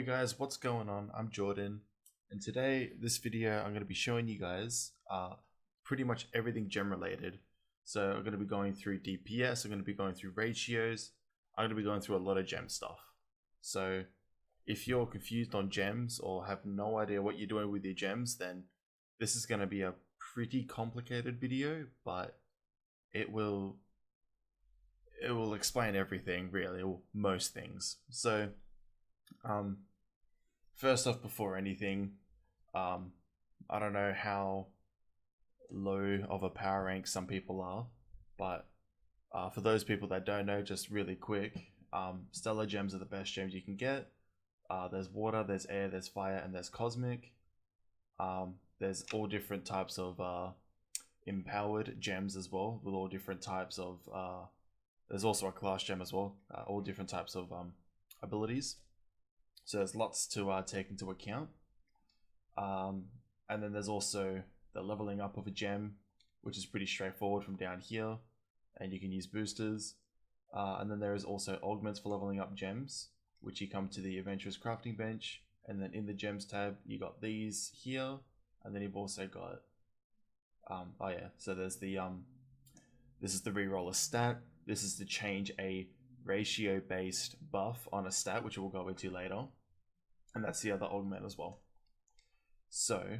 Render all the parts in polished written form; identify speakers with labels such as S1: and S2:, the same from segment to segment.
S1: Guys, what's going on? I'm Jordan, and today, this video, I'm going to be showing you guys pretty much everything gem related. So I'm going to be going through DPS, I'm going to be going through ratios, I'm going to be going through a lot of gem stuff. So if you're confused on gems or have no idea what you're doing with your gems, then this is going to be a pretty complicated video, but it will explain everything really, or most things. So first off, before anything, I don't know how low of a power rank some people are, but for those people that don't know, just really quick, stellar gems are the best gems you can get. There's water, there's air, there's fire, and there's cosmic. There's all different types of empowered gems as well, with all different types of there's also a class gem as well, all different types of abilities. So there's lots to take into account. And then there's also the leveling up of a gem, which is pretty straightforward from down here, and you can use boosters. And then there is also augments for leveling up gems, which you come to the Adventurous Crafting Bench, and then in the gems tab you got these here, and then you've also got oh yeah, so there's the this is the reroller stat. This is to change a ratio based buff on a stat, which we'll go into later, and that's the other augment as well. So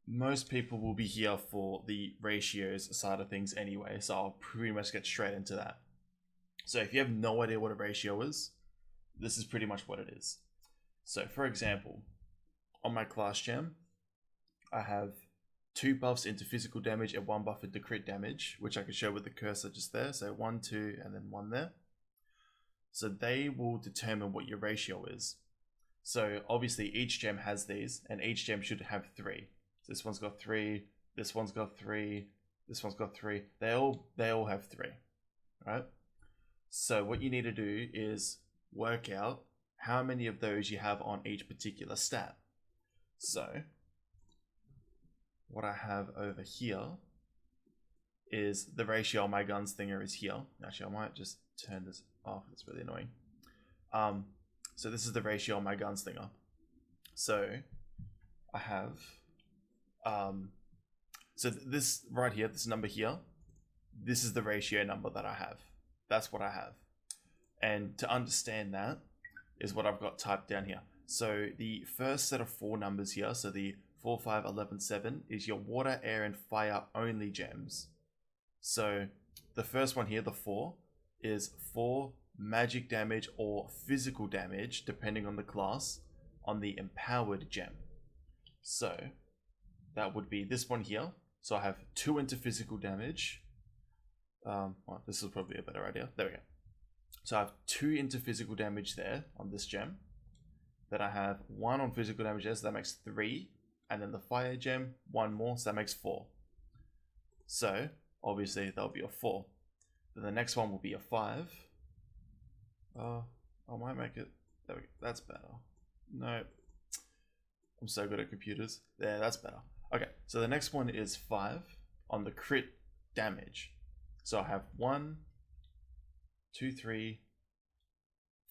S1: most people will be here for the ratios side of things anyway, so I'll pretty much get straight into that. So if you have no idea what a ratio is, this is pretty much what it is. So for example, on my class gem, I have 2 buffs into physical damage and 1 buff into crit damage, which I can show with the cursor just there. So 1, 2, and then 1 there. So they will determine what your ratio is. So obviously each gem has these, and each gem should have 3. So this one's got 3, this one's got 3, this one's got 3. They all have 3, right? So what you need to do is work out how many of those you have on each particular stat. So what I have over here is the ratio on my gunslinger is here. Actually, I might just turn this off. It's really annoying. So this is the ratio on my gunslinger. So I have so this right here, this number here, this is the ratio number that I have. That's what I have. And to understand that is what I've got typed down here. So the first set of 4 numbers here, so the 4, 5, 11, 7 is your water, air, and fire only gems. So the first one here, the 4, is 4 magic damage or physical damage, depending on the class, on the empowered gem. So that would be this one here. So I have 2 into physical damage. Well, this is probably a better idea. There we go. So I have 2 into physical damage there on this gem. Then I have 1 on physical damage there, so that makes 3. And then the fire gem, 1 more, so that makes 4. So obviously that'll be a 4. Then the next one will be a 5. I might make it. There we go. That's better. No, I'm so good at computers. There, that's better. Okay, so the next one is 5 on the crit damage. So I have 1, 2, 3,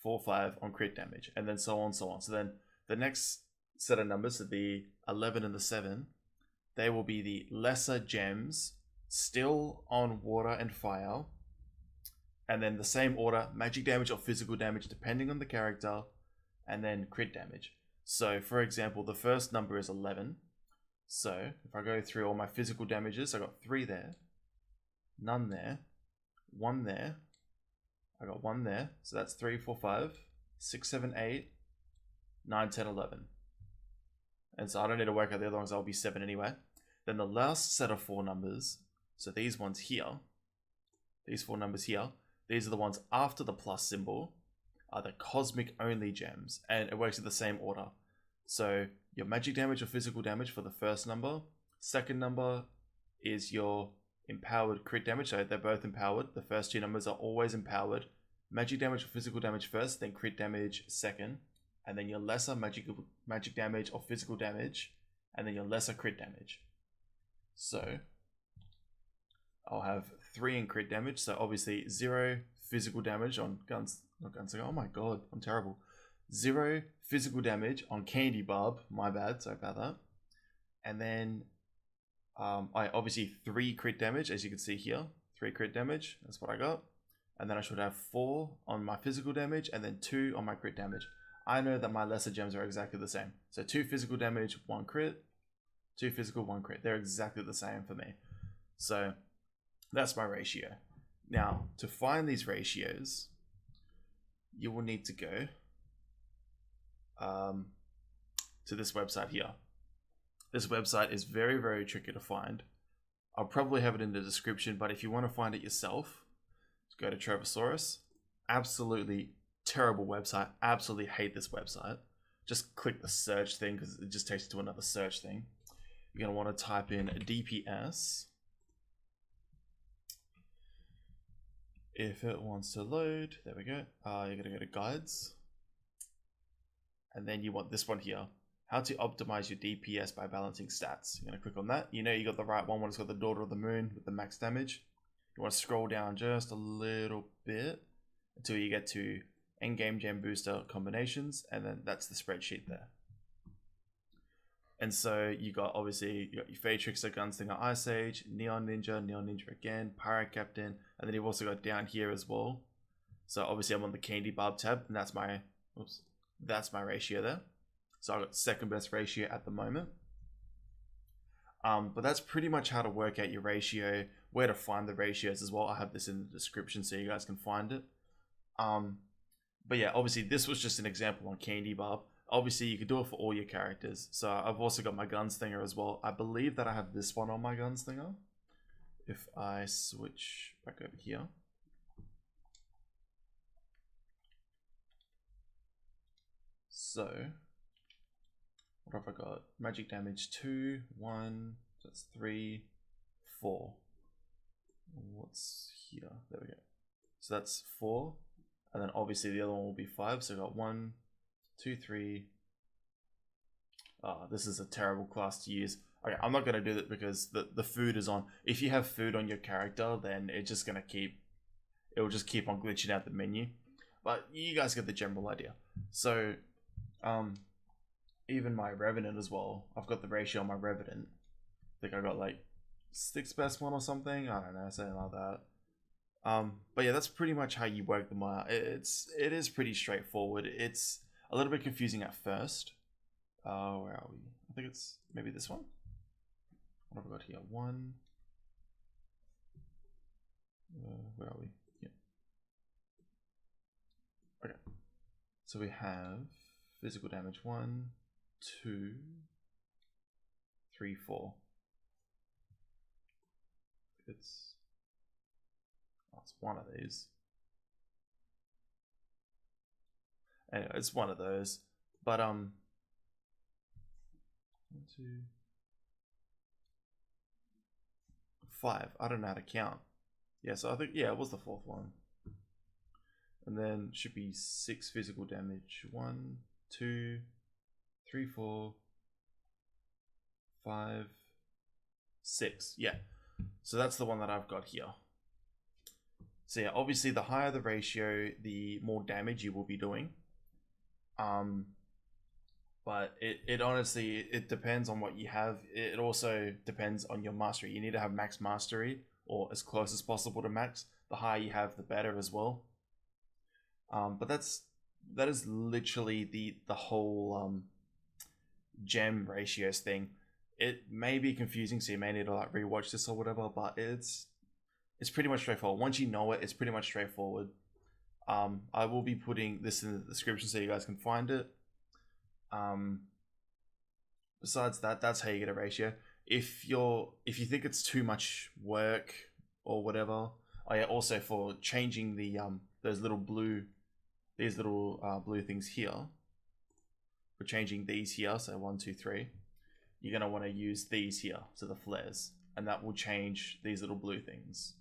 S1: 4, 5 on crit damage, and then so on, so on. So then the next set of numbers, so the 11 and the 7, they will be the lesser gems, still on water and fire, and then the same order, magic damage or physical damage depending on the character, and then crit damage. So for example, the first number is 11. So if I go through all my physical damages, I got 3 there, none there, 1 there, I got 1 there, so that's 3, 4, 5, 6, 7, 8, 9, 10, 11. And so I don't need to work out the other ones, I'll be 7 anyway. Then the last set of 4 numbers, so these ones here, these 4 numbers here, these are the ones after the plus symbol, are the cosmic only gems, and it works in the same order. So your magic damage or physical damage for the first number, second number is your empowered crit damage, so they're both empowered. The first 2 numbers are always empowered. Magic damage or physical damage first, then crit damage second, and then your lesser magic damage or physical damage, and then your lesser crit damage. So I'll have 3 in crit damage, so obviously 0 physical damage on guns, not gunslinger. Oh my god, I'm terrible. 0 physical damage on Candy Barb. My bad, sorry about that. And then I obviously 3 crit damage, as you can see here. 3 crit damage, that's what I got. And then I should have 4 on my physical damage and then 2 on my crit damage. I know that my lesser gems are exactly the same. So 2 physical damage, 1 crit, 2 physical, 1 crit. They're exactly the same for me. So that's my ratio. Now, to find these ratios, you will need to go to this website here. This website is very, very tricky to find. I'll probably have it in the description, but if you want to find it yourself, go to Trovesaurus. Absolutely terrible website. Absolutely hate this website. Just click the search thing because it just takes you to another search thing. You're going to want to type in DPS. If it wants to load, there we go. You're going to go to guides. And then you want this one here. How to optimize your DPS by balancing stats. You're going to click on that. You know you got the right one when it's got the Daughter of the Moon with the max damage. You want to scroll down just a little bit until you get to endgame gem booster combinations, and then that's the spreadsheet there. And so you got obviously you got your Fade Trickster, Gunslinger, Ice Age, Neon Ninja again, Pirate Captain, and then you've also got down here as well. So obviously I'm on the Candy Barb tab, and that's my ratio there. So I've got second best ratio at the moment. But that's pretty much how to work out your ratio, where to find the ratios as well. I have this in the description so you guys can find it. But yeah, obviously this was just an example on Candy Barb. Obviously you could do it for all your characters. So I've also got my Gunslinger as well. I believe that I have this one on my Gunslinger. If I switch back over here. So what have I got? Magic damage 2, 1, so that's 3, 4. What's here? There we go. So that's 4. And then obviously the other one will be 5. So I got 1, 2, 3. This is a terrible class to use. Okay, I'm not going to do that because the food is on. If you have food on your character, then it's just going to it will just keep on glitching out the menu. But you guys get the general idea. So, even my Revenant as well. I've got the ratio on my Revenant. I think I got like 6th best one or something. I don't know, something like that. But yeah, that's pretty much how you work them out. It is pretty straightforward. It's a little bit confusing at first. Where are we? I think it's maybe this one. What have I got here? 1. Where are we? Yeah. Okay. So we have physical damage 1, 2, 3, 4. It's one of these. Anyway, it's one of those. But 1, 2, 5. I don't know how to count. Yeah, so I think it was the 4th one. And then should be 6 physical damage. 1, 2, 3, 4, 5, 6. Yeah. So that's the one that I've got here. So yeah, obviously the higher the ratio, the more damage you will be doing. But it honestly, it depends on what you have. It also depends on your mastery. You need to have max mastery or as close as possible to max. The higher you have, the better as well. But that is literally the whole gem ratios thing. It may be confusing, so you may need to like rewatch this or whatever, but it's pretty much straightforward. Once you know it, it's pretty much straightforward. I will be putting this in the description so you guys can find it. Besides that, that's how you get a ratio. If you think it's too much work or whatever, also for changing the those little blue blue things here, for changing these here, so 1, 2, 3, you're gonna want to use these here, so the flares, and that will change these little blue things.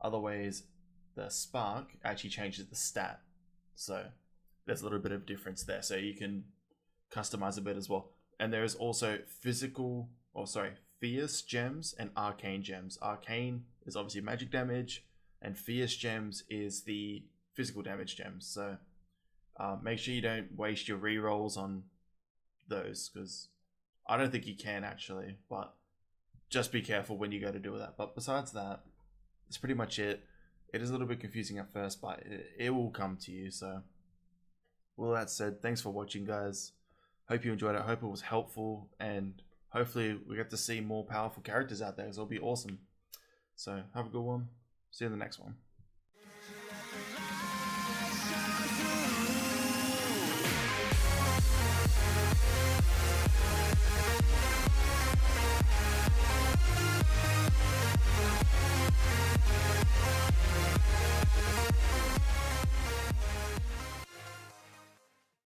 S1: Otherwise, the spark actually changes the stat, so there's a little bit of difference there. So you can customize a bit as well. And there is also fierce gems and arcane gems. Arcane is obviously magic damage, and fierce gems is the physical damage gems. So Make sure you don't waste your rerolls on those, because I don't think you can actually, but just be careful when you go to do that. But besides that, that's pretty much it. It is a little bit confusing at first, but it will come to you. So, with that said, thanks for watching, guys. Hope you enjoyed it. Hope it was helpful, and hopefully we get to see more powerful characters out there, because it'll be awesome. So, have a good one. See you in the next one.